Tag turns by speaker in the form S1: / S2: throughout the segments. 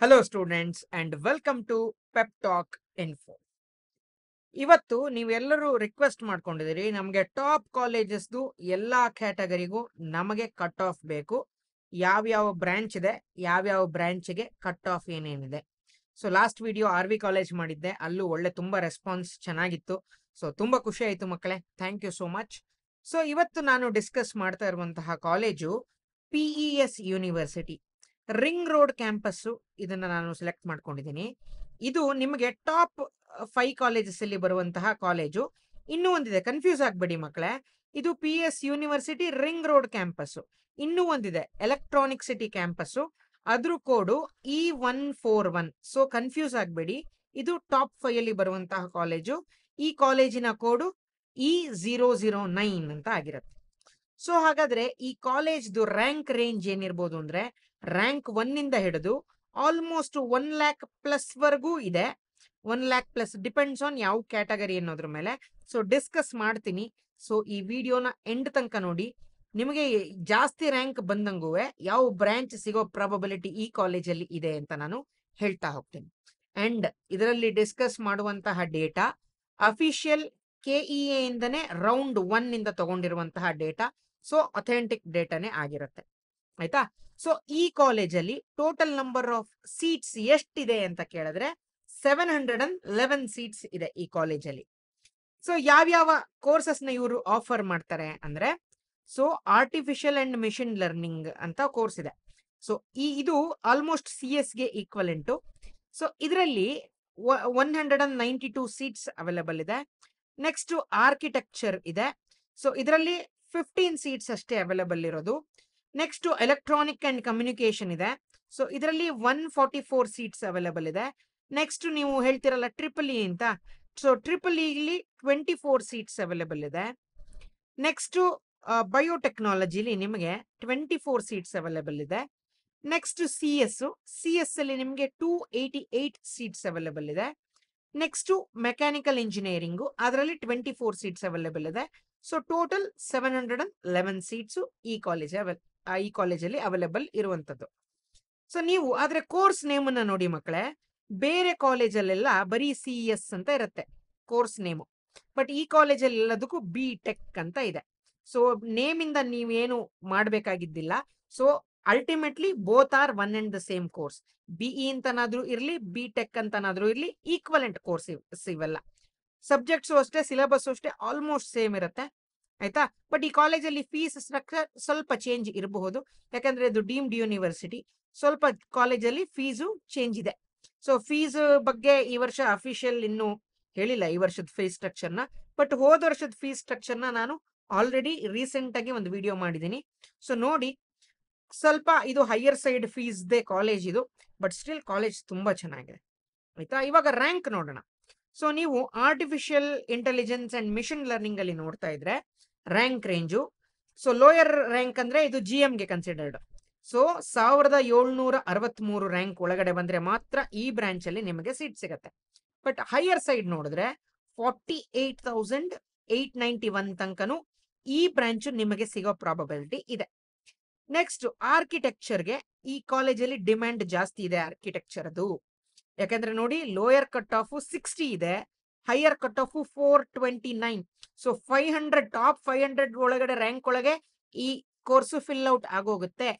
S1: Hello students and welcome to Pep Talk Info. ಇವತ್ತು ನೀವೆಲ್ಲರೂ request ಮಾಡ್ಕೊಂಡಿದ್ದೀರಿ, ನಮಗೆ ಟಾಪ್ ಕಾಲೇಜಸ್ದು ಎಲ್ಲಾ ಕ್ಯಾಟಗರಿಗೂ ನಮಗೆ ಕಟ್ ಆಫ್ ಬೇಕು, ಯಾವ್ಯಾವ ಬ್ರಾಂಚ್ ಇದೆ, ಯಾವ್ಯಾವ ಬ್ರಾಂಚ್ಗೆ ಕಟ್ ಆಫ್ ಏನೇನಿದೆ. So last video RV college ಮಾಡಿದ್ದೆ, ಅಲ್ಲೂ ಒಳ್ಳೆ ತುಂಬಾ ರೆಸ್ಪಾನ್ಸ್ ಚೆನ್ನಾಗಿತ್ತು. ಸೊ ತುಂಬಾ ಖುಷಿ ಆಯ್ತು ಮಕ್ಕಳೇ, thank you so much. So ಇವತ್ತು ನಾನು ಡಿಸ್ಕಸ್ ಮಾಡ್ತಾ ಇರುವಂತಹ college PES university ring road campus. ಇದನ್ನ ನಾನು ಸೆಲೆಕ್ಟ್ ಮಾಡ್ಕೊಂಡಿದ್ದೀನಿ. ಇದು ನಿಮಗೆ ಟಾಪ್ 5 ಕಾಲೇಜಸ್ ಅಲ್ಲಿ ಬರುವಂತಹ ಕಾಲೇಜು. ಇನ್ನೂ ಒಂದಿದೆ, ಕನ್ಫ್ಯೂಸ್ ಆಗ್ಬೇಡಿ ಮಕ್ಕಳೇ, ಇದು PS university ring road campus. ಇನ್ನೂ ಒಂದಿದೆ ಎಲೆಕ್ಟ್ರಾನಿಕ್ ಸಿಟಿ ಕ್ಯಾಂಪಸ್, ಅದ್ರ ಕೋಡು E141. ಸೊ ಕನ್ಫ್ಯೂಸ್ ಆಗ್ಬೇಡಿ, ಇದು ಟಾಪ್ 5 ಅಲ್ಲಿ ಬರುವಂತಹ ಕಾಲೇಜು. ಈ ಕಾಲೇಜಿನ ಕೋಡು E009 ಅಂತ ಆಗಿರುತ್ತೆ. ಸೊ ಹಾಗಾದ್ರೆ ಈ ಕಾಲೇಜ್ದು ರ್ಯಾಂಕ್ ರೇಂಜ್ ಏನಿರ್ಬೋದು ಅಂದ್ರೆ, ರ್ಯಾಂಕ್ 1 ಇಂದ ಹಿಡಿದು ಆಲ್ಮೋಸ್ಟ್ 1 ಲ್ಯಾಕ್ ಪ್ಲಸ್ ವರ್ಗೂ ಇದೆ. 1 ಲ್ಯಾಕ್ ಪ್ಲಸ್, ಡಿಪೆಂಡ್ಸ್ ಆನ್ ಯಾವ ಕ್ಯಾಟಗರಿ ಅನ್ನೋದ್ರ ಮೇಲೆ. ಸೊ ಡಿಸ್ಕಸ್ ಮಾಡ್ತೀನಿ. ಸೊ ಈ ವಿಡಿಯೋನ ಎಂಡ್ ತನಕ ನೋಡಿ. ನಿಮಗೆ ಜಾಸ್ತಿ ರ್ಯಾಂಕ್ ಬಂದಂಗೂ ಯಾವ ಬ್ರಾಂಚ್ ಸಿಗೋ ಪ್ರಾಬಬಿಲಿಟಿ ಈ ಕಾಲೇಜಲ್ಲಿ ಇದೆ ಅಂತ ನಾನು ಹೇಳ್ತಾ ಹೋಗ್ತೀನಿ. ಅಂಡ್ ಇದರಲ್ಲಿ ಡಿಸ್ಕಸ್ ಮಾಡುವಂತಹ ಡೇಟಾ ಅಫಿಷಿಯಲ್ KEA ಇಂದನೇ ರೌಂಡ್ 1 ಇಂದ ತಗೊಂಡಿರುವಂತಹ ಡೇಟಾ. ಸೊ ಅಥೆಂಟಿಕ್ ಡೇಟಾನೇ ಆಗಿರುತ್ತೆ, ಆಯ್ತಾ. ಸೊ ಈ ಕಾಲೇಜಲ್ಲಿ ಟೋಟಲ್ ನಂಬರ್ ಆಫ್ ಸೀಟ್ಸ್ ಎಷ್ಟಿದೆ ಅಂತ ಕೇಳಿದ್ರೆ 711 ಸೀಟ್ಸ್ ಇದೆ ಈ ಕಾಲೇಜಲ್ಲಿ. ಸೊ ಯಾವ್ಯಾವ ಕೋರ್ಸಸ್ ನ ಇವರು ಆಫರ್ ಮಾಡ್ತಾರೆ ಅಂದ್ರೆ, so artificial and machine learning ಅಂತ ಕೋರ್ಸ್ ಇದೆ. ಸೊ ಇದು ಆಲ್ಮೋಸ್ಟ್ CS ಗೆ ಈಕ್ವಲೆಂಟು. ಸೊ ಇದರಲ್ಲಿ 192 ಸೀಟ್ಸ್ ಅವೈಲೇಬಲ್ ಇದೆ. ನೆಕ್ಸ್ಟ್ ಆರ್ಕಿಟೆಕ್ಚರ್ ಇದೆ. ಸೊ ಇದರಲ್ಲಿ 15 ಸೀಟ್ಸ್ ಅಷ್ಟೇ ಅವೈಲೇಬಲ್ ಇರೋದು. ನೆಕ್ಸ್ಟ್ ಎಲೆಕ್ಟ್ರಾನಿಕ್ ಅಂಡ್ ಕಮ್ಯುನಿಕೇಶನ್ ಇದೆ. ಸೊ ಇದರಲ್ಲಿ 144 ಸೀಟ್ಸ್ ಅವೈಲೇಬಲ್ ಇದೆ. ನೆಕ್ಸ್ಟ್ ನೀವು ಹೇಳ್ತಿರಲ್ಲ ಟ್ರಿಪಲ್ ಅಂತ, ಸೊ ಟ್ರಿಪಲ್ ಇಲ್ಲಿ 24 ಸೀಟ್ಸ್ ಅವೈಲೇಬಲ್ ಇದೆ. ನೆಕ್ಸ್ಟ್ ಬಯೋಟೆಕ್ನಾಲಜಿಲಿ ನಿಮಗೆ 24 ಸೀಟ್ಸ್ ಅವೈಲೇಬಲ್ ಇದೆ. ನೆಕ್ಸ್ಟ್ CS ಅಲ್ಲಿ ನಿಮಗೆ 288 ಸೀಟ್ಸ್ ಅವೈಲೇಬಲ್ ಇದೆ. ನೆಕ್ಸ್ಟ್ ಮೆಕ್ಯಾನಿಕಲ್ ಇಂಜಿನಿಯರಿಂಗು, ಅದರಲ್ಲಿ 24 ಸೀಟ್ಸ್ ಅವೈಲೇಬಲ್ ಇದೆ. ಸೊ ಟೋಟಲ್ 711 ಸೀಟ್ಸ್ ಈ ಕಾಲೇಜಲ್ಲಿ ಅವೈಲೇಬಲ್ ಇರುವಂತದ್ದು. ಸೊ ನೀವು ಆದ್ರೆ ಕೋರ್ಸ್ ನೇಮ್ ಅನ್ನ ನೋಡಿ ಮಕ್ಕಳೇ, ಬೇರೆ ಕಾಲೇಜಲ್ಲೆಲ್ಲ ಬರೀ CES ಅಂತ ಇರುತ್ತೆ ಕೋರ್ಸ್ ನೇಮು, ಬಟ್ ಈ ಕಾಲೇಜಲ್ಲಿ ಎಲ್ಲದಕ್ಕೂ BTech ಅಂತ ಇದೆ. ಸೊ ನೇಮ್ ಇಂದ ನೀವೇನು ಮಾಡಬೇಕಾಗಿದ್ದಿಲ್ಲ. So ultimately both are one and the same course. BE ಅಂತನಾದ್ರೂ ಇರ್ಲಿ, BTech ಅಂತನಾದ್ರೂ ಇರ್ಲಿ, ಈಕ್ವಲೆಂಟ್ ಕೋರ್ಸ್ ಇವೆಲ್ಲ. ಸಬ್ಜೆಕ್ಟ್ಸು ಅಷ್ಟೇ, ಸಿಲೆಬಸ್ ಅಷ್ಟೇ, ಆಲ್ಮೋಸ್ಟ್ ಸೇಮ್ ಇರುತ್ತೆ, ಆಯ್ತಾ. ಬಟ್ ಈ ಕಾಲೇಜಲ್ಲಿ ಫೀಸ್ ಸ್ಟ್ರಕ್ಚರ್ ಸ್ವಲ್ಪ ಚೇಂಜ್ ಇರಬಹುದು, ಯಾಕಂದ್ರೆ ಇದು ಡೀಮ್ಡ್ ಯೂನಿವರ್ಸಿಟಿ. ಸ್ವಲ್ಪ ಕಾಲೇಜಲ್ಲಿ ಫೀಸು ಚೇಂಜ್ ಇದೆ. ಸೊ ಫೀಸ್ ಬಗ್ಗೆ ಈ ವರ್ಷ ಅಫಿಷಿಯಲ್ ಇನ್ನೂ ಹೇಳಿಲ್ಲ ಈ ವರ್ಷದ ಫೀಸ್ ಸ್ಟ್ರಕ್ಚರ್ನ, ಬಟ್ ಹೋದ ವರ್ಷದ ಫೀಸ್ ಸ್ಟ್ರಕ್ಚರ್ನ ನಾನು ಆಲ್ರೆಡಿ ರೀಸೆಂಟ್ ಆಗಿ ಒಂದು ವಿಡಿಯೋ ಮಾಡಿದ್ದೀನಿ. ಸೊ ನೋಡಿ, ಸ್ವಲ್ಪ ಇದು higher side fees they college ಇದು, ಬಟ್ ಸ್ಟಿಲ್ ಕಾಲೇಜ್ ತುಂಬಾ ಚೆನ್ನಾಗಿದೆ, ಆಯ್ತಾ. ಇವಾಗ ರ್ಯಾಂಕ್ ನೋಡೋಣ. ಸೊ ನೀವು artificial intelligence and mission learning ಅಲ್ಲಿ ನೋಡ್ತಾ ಇದ್ರೆ rank range, so lower rank ಅಂದ್ರೆ ಇದು GM ಗೆ ಕನ್ಸಿಡರ್ಡ್. ಸೊ 1763 ರ್ಯಾಂಕ್ ಒಳಗಡೆ ಬಂದ್ರೆ ಮಾತ್ರ ಈ ಬ್ರಾಂಚ್ ಅಲ್ಲಿ ನಿಮಗೆ ಸೀಟ್ ಸಿಗತ್ತೆ. ಬಟ್ ಹೈಯರ್ ಸೈಡ್ ನೋಡಿದ್ರೆ 48,891 ತನಕನೂ ಈ ಬ್ರಾಂಚ್ ನಿಮಗೆ ಸಿಗೋ ಪ್ರಾಬಬಿಲಿಟಿ ಇದೆ. ನೆಕ್ಸ್ಟ್ ಆರ್ಕಿಟೆಕ್ಚರ್ಗೆ ಈ ಕಾಲೇಜಲ್ಲಿ ಡಿಮ್ಯಾಂಡ್ ಜಾಸ್ತಿ ಇದೆ ಆರ್ಕಿಟೆಕ್ಚರ್ ಅದು, ಯಾಕಂದ್ರೆ ನೋಡಿ ಲೋಯರ್ ಕಟ್ ಆಫ್ 60 ಇದೆ, higher cut off 429. So 500 top 500 ಒಳಗಡೆ ರ್ಯಾಂಕ್ ಒಳಗೆ ಈ ಕೋರ್ಸ್ ಫಿಲ್ ಔಟ್ ಆಗೋಗುತ್ತೆ.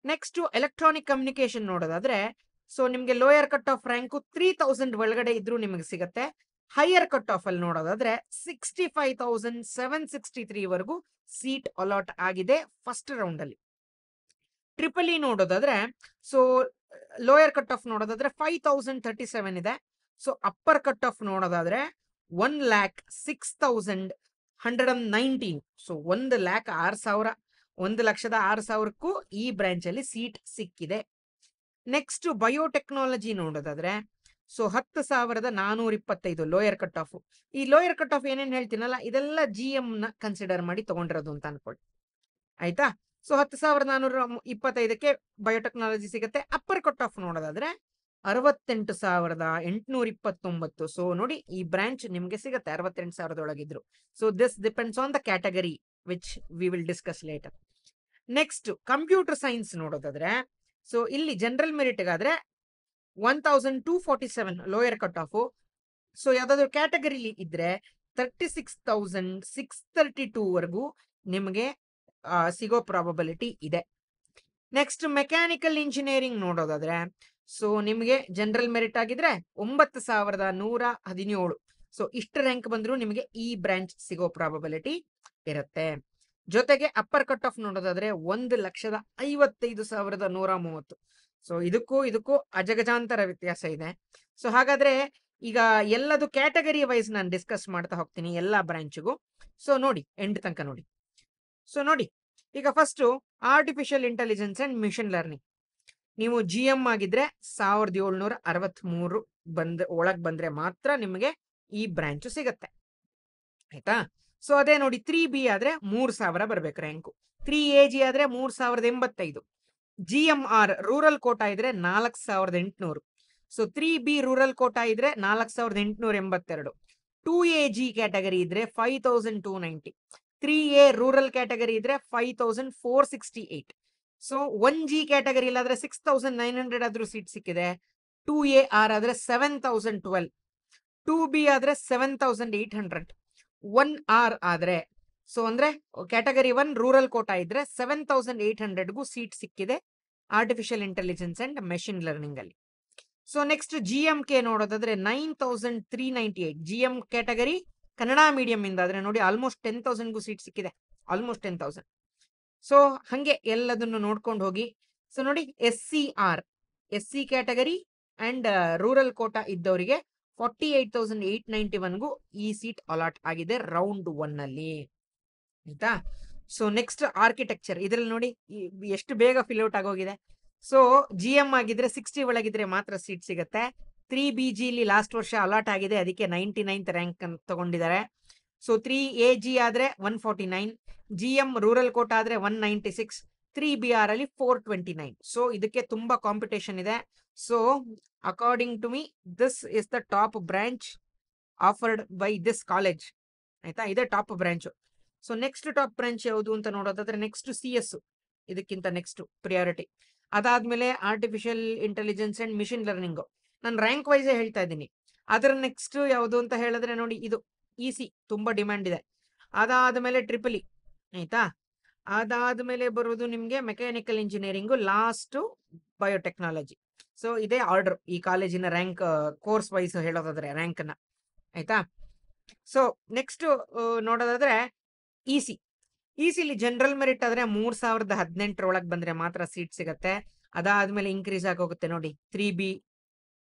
S1: ನೆಕ್ಸ್ಟ್ ಎಲೆಕ್ಟ್ರಾನಿಕ್ ಕಮ್ಯುನಿಕೇಶನ್ ನೋಡೋದಾದ್ರೆ, ಸೊ ನಿಮ್ಗೆ ಲೋಯರ್ ಕಟ್ ಆಫ್ ರ್ಯಾಂಕ್ 3000 ಒಳಗಡೆ ಇದ್ರೂ ನಿಮಗೆ ಸಿಗತ್ತೆ. ಹೈಯರ್ ಕಟ್ ಆಫ್ ಅಲ್ಲಿ ನೋಡೋದಾದ್ರೆ 65,763 ವರೆಗೂ ಸೀಟ್ ಅಲಾಟ್ ಆಗಿದೆ ಫಸ್ಟ್ ರೌಂಡ್ ಅಲ್ಲಿ. ಟ್ರಿಪಲ್ ಇ ನೋಡೋದಾದ್ರೆ, ಸೊ ಲೋಯರ್ ಕಟ್ ಆಫ್ ನೋಡೋದಾದ್ರೆ 5037 ಇದೆ. ಸೊ ಅಪ್ಪರ್ ಕಟ್ ಆಫ್ ನೋಡೋದಾದ್ರೆ 1,06,119. ಸೊ 1,06,000, 1,06,000ಕ್ಕೂ ಈ ಬ್ರಾಂಚ್ ಅಲ್ಲಿ ಸೀಟ್ ಸಿಕ್ಕಿದೆ. ನೆಕ್ಸ್ಟ್ ಬಯೋಟೆಕ್ನಾಲಜಿ ನೋಡೋದಾದ್ರೆ, ಸೊ 10,425 ಲೋಯರ್ ಕಟ್ ಆಫ್. ಈ ಲೋಯರ್ ಕಟ್ ಆಫ್ ಏನೇನ್ ಹೇಳ್ತೀನಲ್ಲ, ಇದೆಲ್ಲ GM ನ ಕನ್ಸಿಡರ್ ಮಾಡಿ ತಗೊಂಡಿರೋದು ಅಂತ ಅನ್ಕೊಳ್ಳಿ, ಆಯ್ತಾ. ಸೊ 10,425ಕ್ಕೆ ಬಯೋಟೆಕ್ನಾಲಜಿ ಸಿಗುತ್ತೆ. ಅಪ್ಪರ್ ಕಟ್ ಆಫ್ ನೋಡೋದಾದ್ರೆ 68,829. ಸೊ ನೋಡಿ, ಈ ಬ್ರಾಂಚ್ ನಿಮ್ಗೆ ಸಿಗುತ್ತೆ 68,000 ಒಳಗಿದ್ರು. So this depends on the category which we will discuss later. Next computer science ನೋಡೋದಾದ್ರೆ ಸೊ ಇಲ್ಲಿ ಜನರಲ್ ಮೆರಿಟ್ಗಾದ್ರೆ 1247 ಲೋಯರ್ ಕಟ್ ಆಫ್. ಸೊ ಯಾವ್ದಾದ್ರು ಕ್ಯಾಟಗರಿಲಿ ಇದ್ರೆ 36,632 ವರೆಗೂ ನಿಮಗೆ ಸಿಗೋ ಪ್ರಾಬಬಿಲಿಟಿ ಇದೆ. ನೆಕ್ಸ್ಟ್ ಮೆಕ್ಯಾನಿಕಲ್ ಇಂಜಿನಿಯರಿಂಗ್ ನೋಡೋದಾದ್ರೆ ಸೊ ನಿಮಗೆ ಜನರಲ್ ಮೆರಿಟ್ ಆಗಿದ್ರೆ 9,117. ಸೊ ಇಷ್ಟು ರ್ಯಾಂಕ್ ಬಂದ್ರು ನಿಮಗೆ ಈ ಬ್ರಾಂಚ್ ಸಿಗೋ ಪ್ರಾಬಬಿಲಿಟಿ ಇರುತ್ತೆ. ಜೊತೆಗೆ ಅಪ್ಪರ್ ಕಟ್ ಆಫ್ ನೋಡೋದಾದ್ರೆ 1,55,130. ಸೊ ಇದಕ್ಕೂ ಅಜಗಜಾಂತರ ವ್ಯತ್ಯಾಸ ಇದೆ. ಸೊ ಹಾಗಾದ್ರೆ ಈಗ ಎಲ್ಲದು ಕ್ಯಾಟಗರಿ ವೈಸ್ ನಾನು ಡಿಸ್ಕಸ್ ಮಾಡ್ತಾ ಹೋಗ್ತೀನಿ ಎಲ್ಲಾ ಬ್ರಾಂಚ್ಗೂ. ಸೊ ನೋಡಿ ಎಂಡ್ ತನಕ ನೋಡಿ. ಸೊ ನೋಡಿ ಈಗ first artificial intelligence and mission learning. ನೀವು GM ಆಗಿದ್ರೆ 1763 ಒಳಗ್ ಬಂದ್ರೆ ಮಾತ್ರ ನಿಮಗೆ ಈ ಬ್ರಾಂಚ್ ಸಿಗತ್ತೆ, ಆಯ್ತಾ. ಸೊ ಅದೇ ನೋಡಿ 3B ಆದ್ರೆ 3,000 ಬರ್ಬೇಕು ರ್ಯಾಂಕು. 3AG ಆದ್ರೆ 3,085. GMR ರೂರಲ್ ಕೋಟಾ ಇದ್ರೆ 4,800. ಸೊ 3B ರೂರಲ್ ಕೋಟಾ ಇದ್ರೆ 4,882. 2AG ಕ್ಯಾಟಗರಿ ಇದ್ರೆ 5,290. 3A ರೂರಲ್ ಕ್ಯಾಟಗರಿ ಇದ್ರೆ 5,468. ಸೊ 1G ಕ್ಯಾಟಗರಿ ಇಲ್ಲಾದ್ರೆ 6,900 ಆದ್ರೂ ಸೀಟ್ ಸಿಕ್ಕಿದೆ. 2AR ಆದ್ರೆ 7,012. 2B ಆದ್ರೆ 7,800. 1R ಆದ್ರೆ ಸೊ ಅಂದ್ರೆ ಕ್ಯಾಟಗರಿ 1 ರೂರಲ್ ಕೋಟಾ ಇದ್ರೆ 7,800ಗೂ ಸೀಟ್ ಸಿಕ್ಕಿದೆ artificial intelligence and machine learning ಅಲ್ಲಿ. ಸೊ ನೆಕ್ಸ್ಟ್ GMK ನೋಡೋದಾದ್ರೆ 9,398. GM ಕ್ಯಾಟಗರಿ ಕನ್ನಡ ಮೀಡಿಯಂ ಇಂದ ಆದ್ರೆ ನೋಡಿ ಆಲ್ಮೋಸ್ಟ್ 10,000ಗೂ ಸೀಟ್ ಸಿಕ್ಕಿದೆ, ಆಲ್ಮೋಸ್ಟ್ 10,000. ಸೊ ಹಂಗೆ ಎಲ್ಲದನ್ನು ನೋಡ್ಕೊಂಡು ಹೋಗಿ. ಸೊ ನೋಡಿ SC category and rural quota ಇದ್ದವರಿಗೆ 48,891ಗೂ ಈ ಸೀಟ್ ಅಲಾಟ್ ಆಗಿದೆ ರೌಂಡ್ 1 ಅಲ್ಲಿ, ಆಯ್ತಾ. ಸೊ ನೆಕ್ಸ್ಟ್ ಆರ್ಕಿಟೆಕ್ಚರ್, ಇದ್ರಲ್ಲಿ ನೋಡಿ ಎಷ್ಟು ಬೇಗ ಫಿಲ್ಔಟ್ ಆಗೋಗಿದೆ. ಸೊ GM ಆಗಿದ್ರೆ 60 ಒಳಗಿದ್ರೆ ಮಾತ್ರ ಸೀಟ್ ಸಿಗತ್ತೆ. 3BG ಇಲ್ಲಿ ಲಾಸ್ಟ್ ವರ್ಷ ಅಲಾಟ್ ಆಗಿದೆ, ಅದಕ್ಕೆ 99th ರ್ಯಾಂಕ್ ತಗೊಂಡಿದ್ದಾರೆ. ಸೊ 3AG ಆದ್ರೆ 149. GM ರೂರಲ್ ಕೋಟಾ ಆದ್ರೆ 196. 3BR ಅಲ್ಲಿ 429. ಸೊ ಇದಕ್ಕೆ ತುಂಬಾ ಕಾಂಪಿಟೇಷನ್ ಇದೆ. So according to me this is the top branch offered by this college, ಆಯ್ತಾ. ಇದೇ top branch. So next top branch ಯಾವುದು ಅಂತ ನೋಡೋದಾದ್ರೆ ನೆಕ್ಸ್ಟ್ CS, ಇದಕ್ಕಿಂತ ನೆಕ್ಸ್ಟ್ ಪ್ರಿಯಾರಿಟಿ. ಅದಾದ್ಮೇಲೆ artificial intelligence and machine learning. ನಾನು ರ್ಯಾಂಕ್ ವೈಸೇ ಹೇಳ್ತಾ ಇದ್ದೀನಿ. ಅದರ ನೆಕ್ಸ್ಟ್ ಯಾವುದು ಅಂತ ಹೇಳಿದ್ರೆ ನೋಡಿ ಇದು EC ತುಂಬಾ ಡಿಮ್ಯಾಂಡ್ ಇದೆ. ಅದಾದ್ಮೇಲೆ TEEE, ಆಯ್ತಾ. ಅದಾದ್ಮೇಲೆ ಬರುವುದು ನಿಮ್ಗೆ mechanical engineering, last biotechnology. So ಇದೇ ಆರ್ಡರ್ ಈ ಕಾಲೇಜಿನ ರ್ಯಾಂಕ್ ಕೋರ್ಸ್ ವೈಸ್ ಹೇಳೋದಾದ್ರೆ ರ್ಯಾಂಕ್ ನ, ಆಯ್ತಾ. ಸೊ ನೆಕ್ಸ್ಟ್ ನೋಡೋದಾದ್ರೆ ECಲಿ ಜನರಲ್ ಮೆರಿಟ್ ಆದ್ರೆ 3,018 ಒಳಗೆ ಬಂದ್ರೆ ಮಾತ್ರ ಸೀಟ್ ಸಿಗತ್ತೆ. ಅದಾದ್ಮೇಲೆ ಇನ್ಕ್ರೀಸ್ ಆಗೋಗುತ್ತೆ ನೋಡಿ. 3B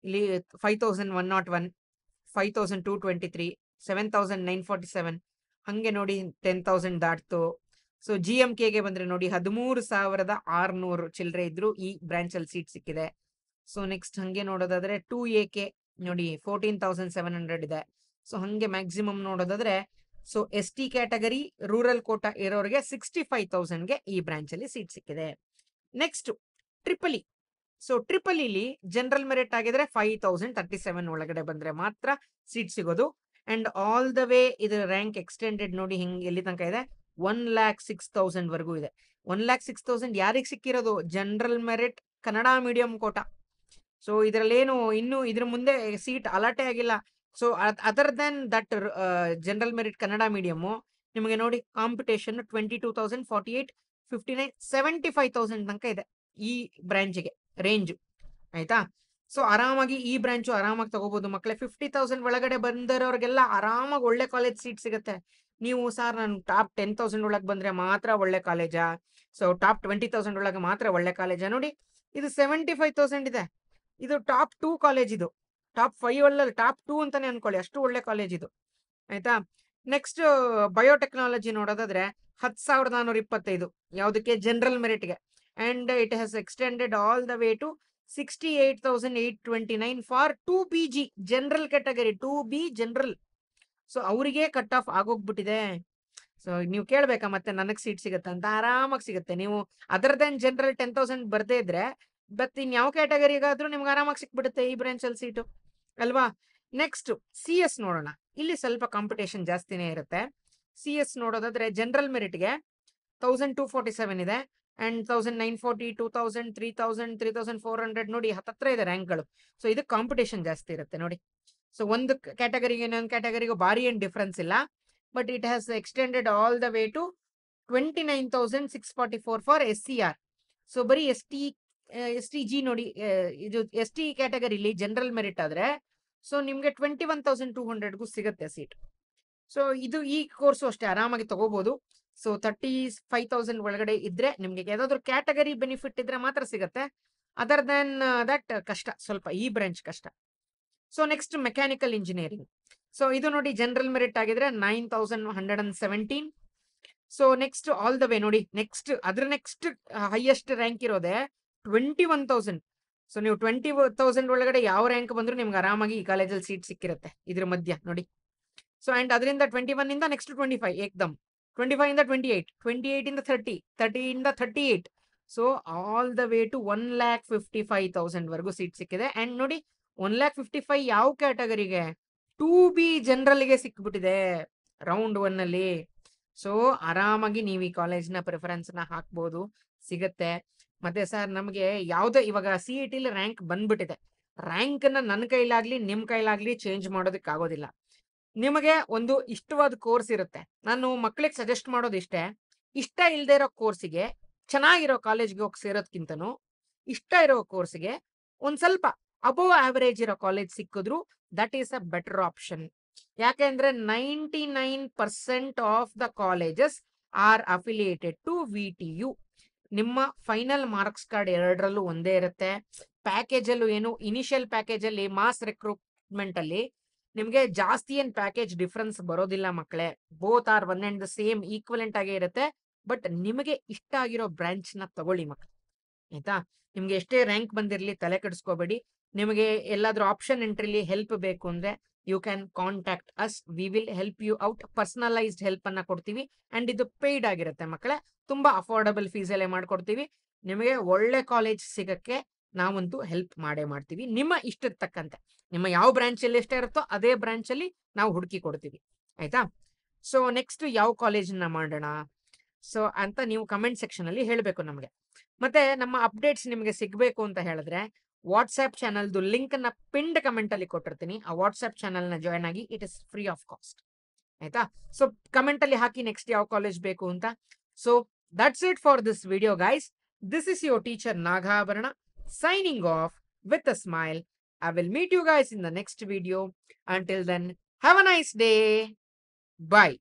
S1: ಇಲ್ಲಿ 5,101, 5,223, 7,947, ಹಂಗೆ ನೋಡಿ 10,000 ದಾಟ್ತು. ಸೊ GMKಗೆ ಬಂದ್ರೆ ನೋಡಿ 13,600 ಚಿಲ್ಲರೆ ಇದ್ರು ಈ ಬ್ರಾಂಚ್ ಅಲ್ಲಿ ಸೀಟ್ ಸಿಕ್ಕಿದೆ. ಸೊ ನೆಕ್ಸ್ಟ್ ಹಂಗೆ ನೋಡೋದಾದ್ರೆ 2AK ನೋಡಿ 14,700 ಇದೆ. ಸೊ ಹಂಗೆ ಮ್ಯಾಕ್ಸಿಮಮ್ ನೋಡೋದಾದ್ರೆ so ST category rural quota ಇರೋರಿಗೆ 65,000ಗೆ ಈ ಬ್ರಾಂಚ್ ಅಲ್ಲಿ ಸೀಟ್ ಸಿಕ್ಕಿದೆ. Next TEEE. ಸೊ TEEEಲಿ ಜನರಲ್ ಮೆರಿಟ್ ಆಗಿದ್ರೆ 5,037 ಒಳಗಡೆ ಬಂದ್ರೆ ಮಾತ್ರ ಸೀಟ್ ಸಿಗೋದು. ಅಂಡ್ ಆಲ್ ದ ವೇ ಇದರ ರ್ಯಾಂಕ್ ಎಕ್ಸ್ಟೆಂಡೆಡ್ ನೋಡಿ ಹಿಂಗ್ ಎಲ್ಲಿ ತನಕ ಇದೆ, 1,06,000 ವರೆಗೂ ಇದೆ. 1,06,000 ಯಾರಿಗೆ ಸಿಕ್ಕಿರೋದು? General merit Kannada medium quota. So ಇದ್ರಲ್ಲೇನು ಇನ್ನು ಇದ್ರ ಮುಂದೆ ಸೀಟ್ ಅಲಾಟೆ ಆಗಿಲ್ಲ. So other than that general merit Kannada medium ನಿಮಗೆ ನೋಡಿ ಕಾಂಪಿಟೇಷನ್ 22,000, 48, 59, 75,000 ತನಕ ಇದೆ ಈ ಬ್ರಾಂಚ್ಗೆ ರೇಂಜ್, ಆಯ್ತಾ. ಸೊ ಆರಾಮಾಗಿ ಈ ಬ್ರಾಂಚು ಆರಾಮಾಗಿ ತಗೋಬಹುದು ಮಕ್ಕಳೇ. 50,000 ಒಳಗಡೆ ಬಂದಿರೋರ್ಗೆಲ್ಲ ಆರಾಮಾಗಿ ಒಳ್ಳೆ ಕಾಲೇಜ್ ಸೀಟ್ ಸಿಗುತ್ತೆ. ನೀವು ಸರ್ ನಾನು ಟಾಪ್ 10,000 ಒಳಗೆ ಬಂದ್ರೆ ಮಾತ್ರ ಒಳ್ಳೆ ಕಾಲೇಜಾ, ಸೊ ಟಾಪ್ 20,000 ಒಳಗೆ ಮಾತ್ರ ಒಳ್ಳೆ ಕಾಲೇಜಾ? ನೋಡಿ ಇದು 75,000 ಇದೆ. ಇದು ಟಾಪ್ 2 ಕಾಲೇಜ್, ಇದು ಟಾಪ್ 5 ಅಲ್ಲಲ್ಲಿ ಟಾಪ್ 2 ಅಂತಾನೆ ಅನ್ಕೊಳ್ಳಿ, ಅಷ್ಟು ಒಳ್ಳೆ ಕಾಲೇಜ್ ಇದು, ಆಯ್ತಾ. ನೆಕ್ಸ್ಟ್ ಬಯೋಟೆಕ್ನಾಲಜಿ ನೋಡೋದಾದ್ರೆ 10,425 ಯಾವುದಕ್ಕೆ? ಜನರಲ್ ಮೆರಿಟ್ಗೆ. And it has extended all the way to 68,829 for 2BG general category. 2B general. So ಅವರಿಗೆ ಕಟ್ ಆಫ್ ಆಗೋಗ್ಬಿಟ್ಟಿದೆ. ಸೊ ನೀವು ಕೇಳ್ಬೇಕಾ ಮತ್ತೆ ನನಗ್ ಸೀಟ್ ಸಿಗುತ್ತೆ ಅಂತ? ಆರಾಮಾಗಿ ಸಿಗುತ್ತೆ. ನೀವು ಅದರ್ ದನ್ ಜನರಲ್ 10,000 ಬರ್ದೇ ಇದ್ರೆ ಬಟ್ ಇನ್ ಯಾವ ಕ್ಯಾಟಗರಿಗಾದ್ರೂ ನಿಮ್ಗೆ ಆರಾಮಾಗಿ ಸಿಕ್ಬಿಡುತ್ತೆ ಈ ಬ್ರಾಂಚ್ ಅಲ್ಲಿ ಸೀಟು, ಅಲ್ವಾ. ನೆಕ್ಸ್ಟ್ CS ನೋಡೋಣ. ಇಲ್ಲಿ ಸ್ವಲ್ಪ ಕಾಂಪಿಟೇಷನ್ ಜಾಸ್ತಿನೇ ಇರುತ್ತೆ. CS ನೋಡೋದಾದ್ರೆ ಜನರಲ್ ಮೆರಿಟ್ಗೆ 1,247 ಇದೆ. ಅಂಡ್ 1940, 2000, 3000, 3400 ನೋಡಿ ಹತ್ತತ್ರ ಇದೆ ರ್ಯಾಂಕ್ಗಳು. ಸೊ ಇದು ಕಾಂಪಿಟೇಷನ್ ಜಾಸ್ತಿ ಇರುತ್ತೆ ನೋಡಿ. ಸೊ ಒಂದು ಕ್ಯಾಟಗರಿಗೆ ಇನ್ನೊಂದು ಕ್ಯಾಟಗರಿಗೂ ಭಾರಿ ಏನು ಡಿಫ್ರೆನ್ಸ್ ಇಲ್ಲ, but it has extended all the way to 29,644 for SCR. So ಬರೀ STG ನೋಡಿ, ಇದು ST ಕ್ಯಾಟಗರಿಲಿ ಜನರಲ್ ಮೆರಿಟ್ ಆದ್ರೆ ಸೊ ನಿಮ್ಗೆ 21,200ಗೂ ಸಿಗುತ್ತೆ ಸೀಟ್. ಸೊ ಇದು ಈ ಕೋರ್ಸು ಅಷ್ಟೇ ಆರಾಮಾಗಿ ತಗೋಬಹುದು. ಸೊ 35,000 ಒಳಗಡೆ ಇದ್ರೆ ನಿಮ್ಗೆ ಯಾವ್ದಾದ್ರು ಕ್ಯಾಟಗರಿ ಬೆನಿಫಿಟ್ ಇದ್ರೆ ಮಾತ್ರ ಸಿಗುತ್ತೆ. ಅದರ್ ದನ್ ದಟ್ ಕಷ್ಟ, ಸ್ವಲ್ಪ ಈ ಬ್ರಾಂಚ್ ಕಷ್ಟ. So next mechanical engineering. So ಇದು ನೋಡಿ ಜನರಲ್ ಮೆರಿಟ್ ಆಗಿದ್ರೆ 9,117. So next all the way ನೋಡಿ, ನೆಕ್ಸ್ಟ್ ಹೈಯೆಸ್ಟ್ ರ್ಯಾಂಕ್ ಇರೋದೆ 21,000. ಸೊ ನೀವು 20,000 ಒಳಗಡೆ ಯಾವ ರ್ಯಾಂಕ್ ಬಂದ್ರು ನಿಮ್ಗೆ ಆರಾಮಾಗಿ ಈ ಕಾಲೇಜಲ್ಲಿ ಸೀಟ್ ಸಿಕ್ಕಿರುತ್ತೆ ಇದ್ರ ಮಧ್ಯ ನೋಡಿ. ಸೊ ಅಂಡ್ ಅದರಿಂದ 21 ಇಂದ ನೆಕ್ಸ್ಟ್ 25 ಏಕ್ದಮ್, 25 ಇಂದ 28, 28 ಇಂದ 30, 30 ಇಂದ 38. So all the way to 1,55,000 ವರೆಗೂ ಸೀಟ್ ಸಿಕ್ಕಿದೆ. ಅಂಡ್ ನೋಡಿ 1,55,000 ಯಾವ ಕ್ಯಾಟಗರಿಗೆ? 2B ಜನರಲ್ಗೆ ಸಿಕ್ಬಿಟ್ಟಿದೆ ರೌಂಡ್ 1 ಅಲ್ಲಿ. ಸೊ ಆರಾಮಾಗಿ ನೀವು ಈ ಕಾಲೇಜ್ನ ಪ್ರಿಫರೆನ್ಸ್ ನ ಹಾಕ್ಬೋದು, ಸಿಗತ್ತೆ. ಮತ್ತೆ ಸರ್ ನಮಗೆ ಯಾವ್ದೋ ಇವಾಗ CET ರ್ಯಾಂಕ್ ಬಂದ್ಬಿಟ್ಟಿದೆ, ರ್ಯಾಂಕ್ ನ ನನ್ನ ಕೈಲಾಗ್ಲಿ ನಿಮ್ ಕೈಲಾಗ್ಲಿ ಚೇಂಜ್ ಮಾಡೋದಕ್ಕೆ ಆಗೋದಿಲ್ಲ. ನಿಮಗೆ ಒಂದು ಇಷ್ಟವಾದ ಕೋರ್ಸ್ ಇರುತ್ತೆ. ನಾನು ಮಕ್ಕಳಿಗೆ ಸಜೆಸ್ಟ್ ಮಾಡೋದು ಇಷ್ಟೇ, ಇಷ್ಟ ಇಲ್ಲದೆ ಇರೋ ಕೋರ್ಸಿಗೆ ಚೆನ್ನಾಗಿರೋ ಕಾಲೇಜ್ಗೆ ಹೋಗಿ ಸೇರೋದ್ಕಿಂತನೂ ಇಷ್ಟ ಇರೋ ಕೋರ್ಸ್ಗೆ ಒಂದ್ ಸ್ವಲ್ಪ ಅಬೋವ್ ಆವರೇಜ್ ಇರೋ ಕಾಲೇಜ್ ಸಿಕ್ಕಿದ್ರು that is a better option. ಯಾಕೆಂದ್ರೆ 99% of the colleges are affiliated to VTU. ನಿಮ್ಮ ಫೈನಲ್ ಮಾರ್ಕ್ಸ್ ಕಾರ್ಡ್ ಎರಡರಲ್ಲೂ ಒಂದೇ ಇರುತ್ತೆ. ಪ್ಯಾಕೇಜ್ ಅಲ್ಲೂ ಏನು ಇನಿಷಿಯಲ್ ಪ್ಯಾಕೇಜ್ ಅಲ್ಲಿ ಮಾಸ್ ರಿಕ್ರೂಟ್ಮೆಂಟ್ ಅಲ್ಲಿ ನಿಮ್ಗೆ ಜಾಸ್ತಿ ಏನ್ ಪ್ಯಾಕೇಜ್ ಡಿಫ್ರೆನ್ಸ್ ಬರೋದಿಲ್ಲ ಮಕ್ಕಳೇ. Both are one and the same equivalent ಆಗೇ ಇರುತ್ತೆ. ಬಟ್ ನಿಮಗೆ ಇಷ್ಟ ಆಗಿರೋ ಬ್ರಾಂಚ್ ನ ತಗೊಳ್ಳಿ ಮಕ್ಕಳು, ಆಯ್ತಾ? ನಿಮ್ಗೆ ಎಷ್ಟೇ ರ್ಯಾಂಕ್ ಬಂದಿರ್ಲಿ ತಲೆ ಕೆಡಿಸ್ಕೋಬೇಡಿ. ನಿಮಗೆ ಎಲ್ಲಾದ್ರೂ ಆಪ್ಷನ್ ಎಂಟ್ರಿಲಿ ಹೆಲ್ಪ್ ಬೇಕು ಅಂದ್ರೆ you can contact us, we will help you out. Personalised help ಅನ್ನ ಕೊಡ್ತೀವಿ. ಅಂಡ್ ಇದು ಪೇಯ್ಡ್ ಆಗಿರುತ್ತೆ ಮಕ್ಕಳೇ, ತುಂಬಾ ಅಫೋರ್ಡಬಲ್ ಫೀಸ್ ಅಲ್ಲೇ ಮಾಡ್ಕೊಡ್ತೀವಿ. ನಿಮಗೆ ಒಳ್ಳೆ ಕಾಲೇಜ್ ಸಿಗಕ್ಕೆ ನಾವಂತೂ ಹೆಲ್ಪ್ ಮಾಡೇ ಮಾಡ್ತೀವಿ, ನಿಮ್ಮ ಇಷ್ಟದ ತಕ್ಕಂತೆ. ನಿಮ್ಮ ಯಾವ ಬ್ರಾಂಚ್ ಅಲ್ಲಿ ಇಷ್ಟ ಇರುತ್ತೋ ಅದೇ ಬ್ರಾಂಚ್ ಅಲ್ಲಿ ನಾವು ಹುಡುಕಿ ಕೊಡ್ತೀವಿ, ಆಯ್ತಾ? ಸೊ ನೆಕ್ಸ್ಟ್ ಯಾವ ಕಾಲೇಜನ್ನ ಮಾಡೋಣ ಸೊ ಅಂತ ನೀವು ಕಮೆಂಟ್ ಸೆಕ್ಷನ್ ಅಲ್ಲಿ ಹೇಳಬೇಕು ನಮಗೆ. ಮತ್ತೆ ನಮ್ಮ ಅಪ್ಡೇಟ್ಸ್ ನಿಮಗೆ ಸಿಗ್ಬೇಕು ಅಂತ ಹೇಳಿದ್ರೆ ವಾಟ್ಸ್ಆಪ್ ಚಾನಲ್ದು ಲಿಂಕ್ ಅನ್ನ ಪಿಂಡ್ ಕಮೆಂಟ್ ಅಲ್ಲಿ ಕೊಟ್ಟಿರ್ತೀನಿ. ಆ ವಾಟ್ಸ್ಆಪ್ ಚಾನಲ್ ನ ಜಾಯ್ನ್ ಆಗಿ, it is free of cost, ಆಯ್ತಾ? ಸೊ ಕಮೆಂಟ್ ಅಲ್ಲಿ ಹಾಕಿ ನೆಕ್ಸ್ಟ್ ಯಾವ ಕಾಲೇಜ್ ಬೇಕು ಅಂತ. So that's it for this video guys. This is your teacher Nagabharana signing off with a smile. I will meet you guys in the next video. Until then, have a nice day. Bye.